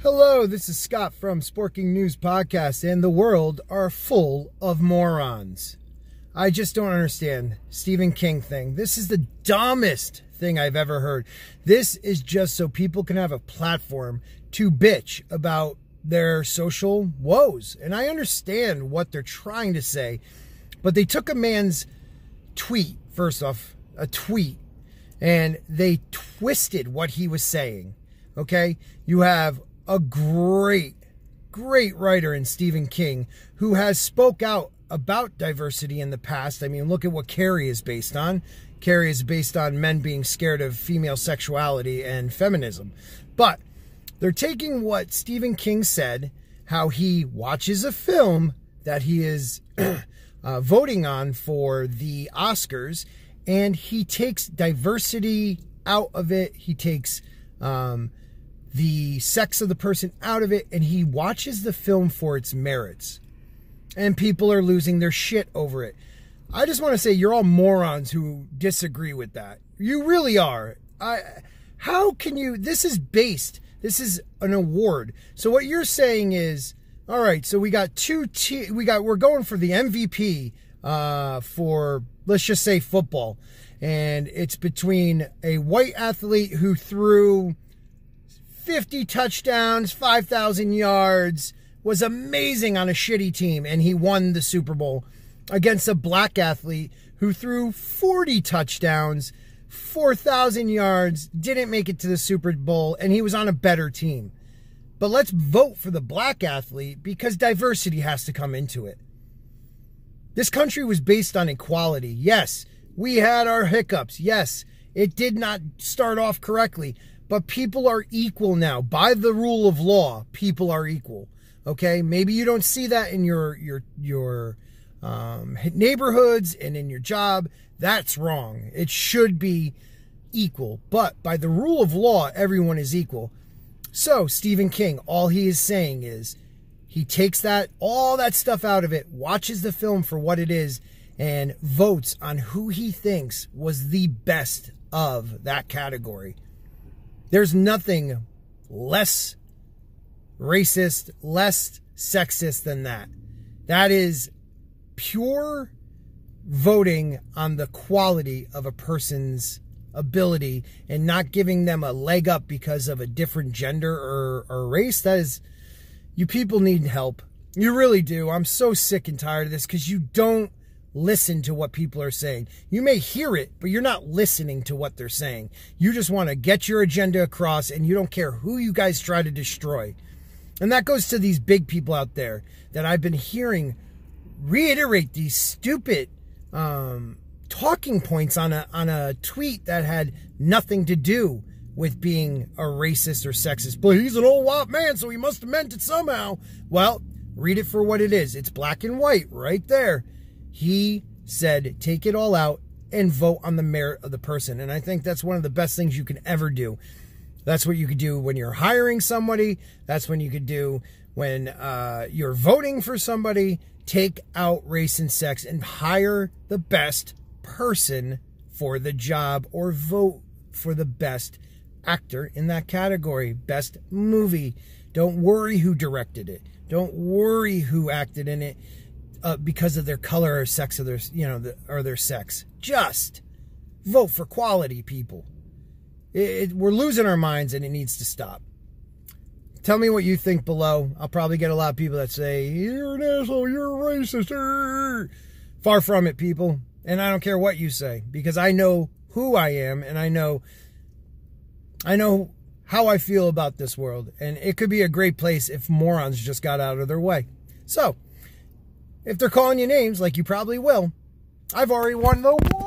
Hello, this is Scott from Sporking Podcast, and the world are full of morons. I just don't understand Stephen King thing. This is the dumbest thing I've ever heard. This is just so people can have a platform to bitch about their social woes. And I understand what they're trying to say, but they took a man's tweet, first off, a tweet, and they twisted what he was saying. Okay? You have a great writer in Stephen King who has spoke out about diversity in the past. I mean, look at what Carrie is based on. Carrie is based on men being scared of female sexuality and feminism. But they're taking what Stephen King said, how he watches a film that he is voting on for the Oscars, and he takes diversity out of it. He takes the sex of the person out of it, and he watches the film for its merits. And people are losing their shit over it. I just want to say you're all morons who disagree with that. You really are. How can you? This is an award. So what you're saying is, all right, so we got we're going for the MVP for, let's just say, football. And it's between a white athlete who threw 50 touchdowns, 5,000 yards, was amazing on a shitty team, and he won the Super Bowl, against a black athlete who threw 40 touchdowns, 4,000 yards, didn't make it to the Super Bowl, and he was on a better team. But let's vote for the black athlete because diversity has to come into it. This country was based on equality. Yes, we had our hiccups. Yes, it did not start off correctly. But people are equal now. By the rule of law, people are equal. Okay? Maybe you don't see that in your neighborhoods and in your job. That's wrong. It should be equal. But by the rule of law, everyone is equal. So, Stephen King, all he is saying is he takes all that stuff out of it, watches the film for what it is, and votes on who he thinks was the best of that category. There's nothing less racist, less sexist than that. That is pure voting on the quality of a person's ability and not giving them a leg up because of a different gender or race. That is, you people need help. You really do. I'm so sick and tired of this because you don't listen to what people are saying. You may hear it, but you're not listening to what they're saying. You just want to get your agenda across, and you don't care who you guys try to destroy. And that goes to these big people out there that I've been hearing reiterate these stupid talking points on a tweet that had nothing to do with being a racist or sexist. But he's an old white man, so he must have meant it somehow. Well, read it for what it is. It's black and white right there. He said, take it all out and vote on the merit of the person. And I think that's one of the best things you can ever do. That's what you could do when you're hiring somebody. That's when you could do when you're voting for somebody. Take out race and sex and hire the best person for the job, or vote for the best actor in that category. Best movie. Don't worry who directed it. Don't worry who acted in it. Because of their color or sex, or their sex. Just vote for quality, people. We're losing our minds, and it needs to stop. Tell me what you think below. I'll probably get a lot of people that say, you're an asshole, you're a racist. Far from it, people. And I don't care what you say, because I know who I am, and I know how I feel about this world. And it could be a great place if morons just got out of their way. So, if they're calling you names, like you probably will, I've already won the war.